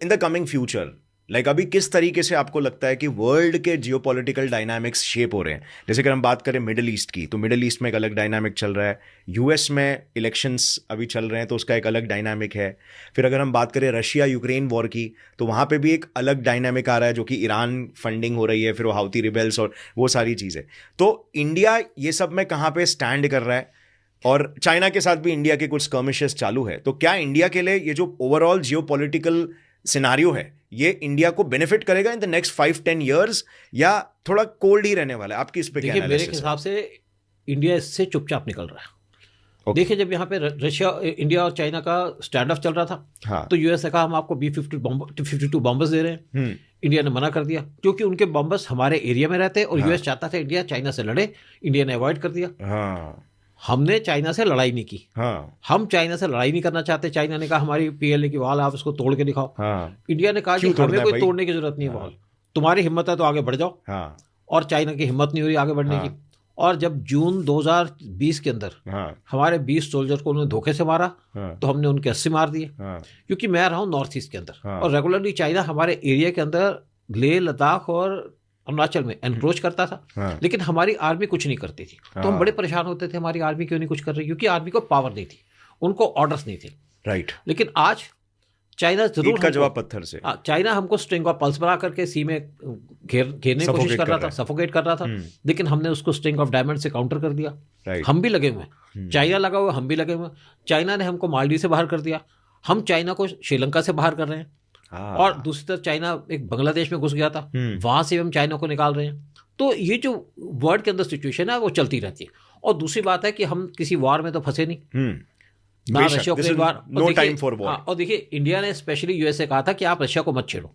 In the coming future, like अभी किस तरीके से आपको लगता है कि वर्ल्ड के जियोपॉलिटिकल डायनामिक्स शेप हो रहे हैं? जैसे कि हम बात करें मिडिल ईस्ट की, तो मिडिल ईस्ट में एक अलग डायनामिक चल रहा है, यूएस में इलेक्शंस अभी चल रहे हैं तो उसका एक अलग डायनामिक है। फिर अगर हम बात करें रशिया यूक्रेन वॉर की, तो वहाँ पे भी एक अलग डायनामिक आ रहा है, जो कि ईरान फंडिंग हो रही है, फिर वो हाउती रिबेल्स और वो सारी चीज़ें। तो इंडिया ये सब में कहाँ पे स्टैंड कर रहा है? और चाइना के साथ भी इंडिया के कुछ स्कर्मिशेस चालू है, तो क्या इंडिया के लिए ये जो ओवरऑल जियोपॉलिटिकल सिनारियो है, ये इंडिया को बेनिफिट करेगा इन द नेक्स्ट 5-10 इयर्स, या थोड़ा कोल्ड ही रहने वाला है? आपकी इस पे क्या देखिए, मेरे एनालिसिस है? हिसाब से इंडिया इससे चुपचाप निकल रहा है। Okay. देखिए, जब यहाँ पे रशिया, इंडिया और चाइना का स्टैंड ऑफ चल रहा था, हाँ। तो यूएस ने कहा हम आपको B-52 बॉम्बर्स दे रहे हैं। इंडिया ने मना कर दिया, क्योंकि उनके बॉम्बर्स हमारे एरिया में रहते हैं और यूएस चाहता था इंडिया चाइना से लड़े। इंडिया ने अवॉइड कर दिया। हाँ। हमने चाइना से लड़ाई नहीं की। हाँ। हम चाइना से लड़ाई नहीं करना चाहते। चाइना ने कहा हमारी PLA की वॉल आप उसको तोड़ के दिखाओ। हाँ। इंडिया ने कहा कि हमें कोई तोड़ने की जरूरत नहीं है वॉल, तुम्हारी हिम्मत है तो आगे बढ़ जाओ। हाँ। और चाइना की हिम्मत नहीं हुई आगे बढ़ने की। और जब जून 2020 के अंदर हमारे 20 सोल्जर को उन्होंने धोखे से मारा, तो हमने उनके 80 मार दिए। क्योंकि मैं रहा हूँ नॉर्थ ईस्ट के अंदर, और रेगुलरली चाइना हमारे एरिया के अंदर लेह लद्दाख और अरुणाचल में एनक्रोच करता था, लेकिन हमारी आर्मी कुछ नहीं करती थी। तो हम बड़े परेशान होते थे, हमारी आर्मी क्यों नहीं कुछ कर रही, क्योंकि आर्मी को पावर नहीं थी, उनको ऑर्डर्स नहीं थे। राइट। लेकिन आज चाइना जरूर का जवाब पत्थर से, चाइना हमको स्ट्रिंग ऑफ पल्स बना करके सी में घेरने की कोशिश कर रहा था, सफोकेट कर रहा था, लेकिन हमने उसको स्ट्रिंग ऑफ डायमंड से काउंटर कर दिया। हम भी लगे हुए हैं, चाइना लगा हुआ, हम भी लगे हुए हैं। चाइना ने हमको मालदीव से बाहर कर दिया, हम चाइना को श्रीलंका से बाहर कर रहे हैं। और दूसरी तरफ चाइना एक बांग्लादेश में घुस गया था, वहां से हम चाइना को निकाल रहे हैं। तो ये जो वर्ल्ड के अंदर सिचुएशन है वो चलती रहती है। और दूसरी बात है कि हम किसी वॉर में तो फंसे नहीं, ना रशिया को वार, नो टाइम फॉर वॉर। और देखिए, इंडिया ने स्पेशली यूएस से कहा था कि आप रशिया को मत छेड़ो।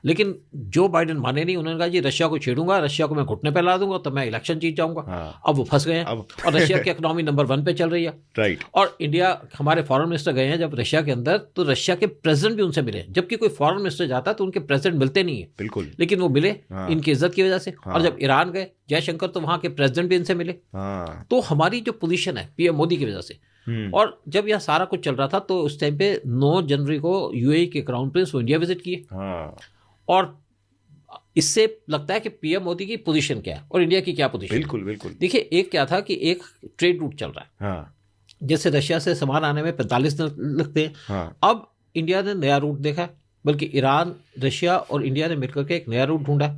लेकिन जो बाइडेन माने नहीं, उन्होंने कहा जी रशिया को छेड़ूंगा, रशिया को मैं घुटने पे ला दूंगा तो मैं इलेक्शन जीत जाऊंगा। अब वो फंस गए हैं। और रशिया की इकोनॉमी नंबर 1 पे चल रही है। राइट। और इंडिया, हमारे फॉरेन मिनिस्टर गए हैं जब रशिया के अंदर, तो रशिया के प्रेसिडेंट भी उनसे मिले, जबकि कोई फॉरेन मिनिस्टर जाता है तो उनके प्रेसिडेंट मिलते नहीं है। बिल्कुल। लेकिन वो मिले इनकी इज्जत की वजह से। और जब ईरान गए जयशंकर, तो वहां के प्रेसिडेंट भी इनसे मिले। तो हमारी जो पोजीशन है PM मोदी की वजह से। और जब यह सारा कुछ चल रहा था, तो उस टाइम पे 9 जनवरी को UAE के क्राउन प्रिंस इंडिया विजिट किए। और इससे लगता है कि PM मोदी की पोजीशन क्या है और इंडिया की क्या पोजीशन। बिल्कुल बिल्कुल। देखिए, एक क्या था कि एक ट्रेड रूट चल रहा है, जैसे रशिया से सामान आने में 45 दिन लगते हैं। अब इंडिया ने नया रूट देखा, बल्कि ईरान, रशिया और इंडिया ने मिलकर के एक नया रूट ढूंढा।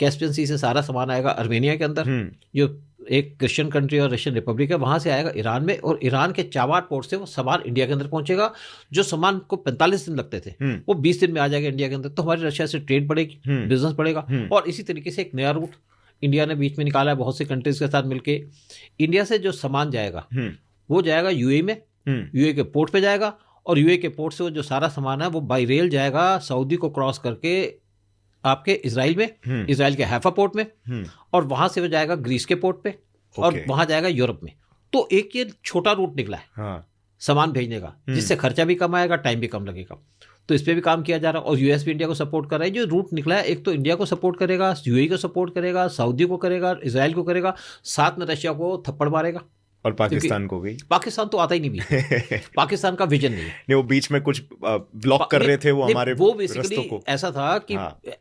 कैस्पियन सी से सारा सामान आएगा अर्मेनिया के अंदर, जो एक क्रिश्चियन कंट्री और रशियन रिपब्लिक है, वहां से आएगा ईरान में, और ईरान के चाबार पोर्ट से वो सामान इंडिया के अंदर पहुंचेगा। जो सामान को 45 दिन लगते थे वो 20 दिन में आ जाएगा इंडिया के अंदर। तो हमारी रशिया से ट्रेड बढ़ेगी, बिजनेस बढ़ेगा। और इसी तरीके से एक नया रूट इंडिया ने बीच में निकाला है बहुत से कंट्रीज के साथ मिलके। इंडिया से जो सामान जाएगा वो जाएगा UAE में, UAE के पोर्ट पे जाएगा, और UAE के पोर्ट से वो जो सारा सामान है वो बाई रेल जाएगा सऊदी को क्रॉस करके आपके इजराइल में, इजराइल के हैफा पोर्ट में, और वहां से वो जाएगा ग्रीस के पोर्ट पे, और वहां जाएगा यूरोप में। तो एक ये छोटा रूट निकला है सामान भेजने का, जिससे खर्चा भी कम आएगा, टाइम भी कम लगेगा। तो इस पे भी काम किया जा रहा है, और US भी इंडिया को सपोर्ट कर रहा है। जो रूट निकला है, एक तो इंडिया को सपोर्ट करेगा, UAE को सपोर्ट करेगा, सऊदी को करेगा, इजराइल को करेगा, साथ में रशिया को थप्पड़ मारेगा, और पाकिस्तान को भी। पाकिस्तान तो आता ही नहीं भी पाकिस्तान का विजन नहीं है। वो बीच में कुछ ब्लॉक कर रहे थे वो हमारे बेसिकली को। ऐसा था कि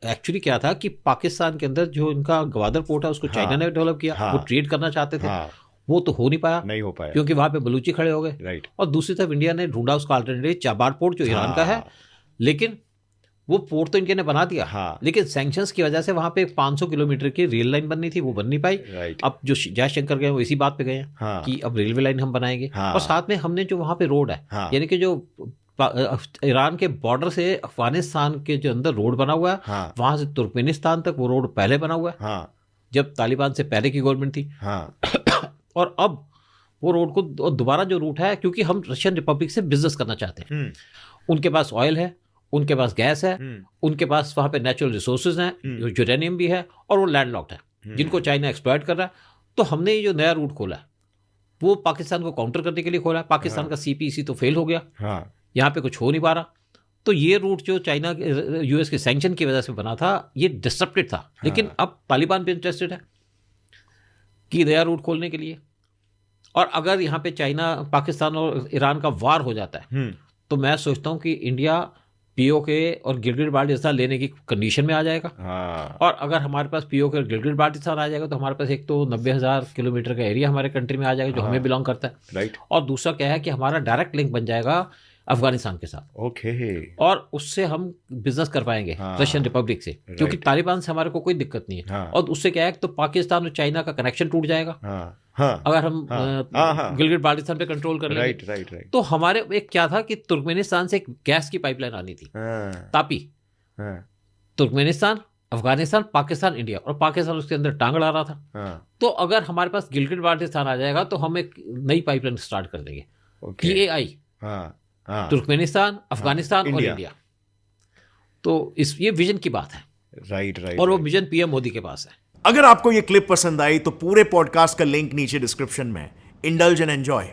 एक्चुअली क्या था कि पाकिस्तान के अंदर जो इनका गवादर पोर्ट है उसको चाइना ने डेवलप किया। वो ट्रेड करना चाहते थे, वो तो हो नहीं पाया, क्योंकि वहां पे बलूची खड़े हो गए। और दूसरी तरफ इंडिया ने ढूंढा उसका अल्टरनेटिव चाबार पोर्ट, जो ईरान का है, लेकिन वो पोर्ट तो इंडिया ने बना दिया, लेकिन सैंक्शंस की वजह से वहां पे 500 किलोमीटर की रेल लाइन बननी थी, वो बन नहीं पाई। अब जो जयशंकर गए वो इसी बात पे गए हैं कि अब रेलवे लाइन हम बनाएंगे। और साथ में हमने जो वहां पे रोड है, यानी कि जो ईरान के बॉर्डर से अफगानिस्तान के जो अंदर रोड बना हुआ है, वहां से तुर्कमेनिस्तान तक वो रोड पहले बना हुआ है, जब तालिबान से पहले की गवर्नमेंट थी। और अब वो रोड को दोबारा जो रूट है, क्योंकि हम रशियन रिपब्लिक से बिजनेस करना चाहते हैं, उनके पास ऑयल है, उनके पास गैस है, उनके पास वहां पे नेचुरल रिसोर्सेज हैं, यूरेनियम भी है, और वो लैंडलॉक्ड है, जिनको चाइना एक्सप्लॉइट कर रहा है। तो हमने ये जो नया रूट खोला है वो पाकिस्तान को काउंटर करने के लिए खोला है। पाकिस्तान का CPEC तो फेल हो गया, यहाँ पे कुछ हो नहीं पा रहा। तो ये रूट जो चाइना US के सैंक्शन की वजह से बना था, ये डिसरप्टेड था। लेकिन अब तालिबान भी इंटरेस्टेड है कि नया रूट खोलने के लिए। और अगर यहाँ पे चाइना, पाकिस्तान और ईरान का वार हो जाता है, तो मैं सोचता हूँ कि इंडिया पीओके और गिलगित बाल्टिस्तान लेने की कंडीशन में आ जाएगा। हाँ। और अगर हमारे पास पीओके और गिलगित बाल्टिस्तान आ जाएगा तो हमारे पास एक तो 90,000 किलोमीटर का एरिया हमारे कंट्री में आ जाएगा जो हमें बिलोंग करता है। राइट। और दूसरा क्या है कि हमारा डायरेक्ट लिंक बन जाएगा अफगानिस्तान के साथ। ओके। और उससे हम बिजनेस कर पाएंगे रशियन रिपब्लिक से, क्योंकि तालिबान से हमारे को कोई दिक्कत नहीं है। और उससे क्या है तो पाकिस्तान और चाइना का कनेक्शन टूट जाएगा अगर हम गिलगित बाल्टिस्तान पे कंट्रोल कर लेंगे। राइट। तो हमारे एक क्या था कि तुर्कमेनिस्तान से एक गैस की पाइपलाइन आनी थी, तापी। तुर्कमेनिस्तान, अफगानिस्तान, पाकिस्तान, इंडिया, और पाकिस्तान उसके अंदर टांग अड़ा रहा था। तो अगर हमारे पास गिलगित बाल्टिस्तान आ जाएगा तो हम एक नई पाइपलाइन स्टार्ट कर देंगे, PAI, तुर्कमेनिस्तान, अफगानिस्तान और इंडिया। तो ये विजन की बात है। राइट। और वो विजन PM मोदी के पास है। अगर आपको ये क्लिप पसंद आई तो पूरे पॉडकास्ट का लिंक नीचे डिस्क्रिप्शन में। Indulge and enjoy.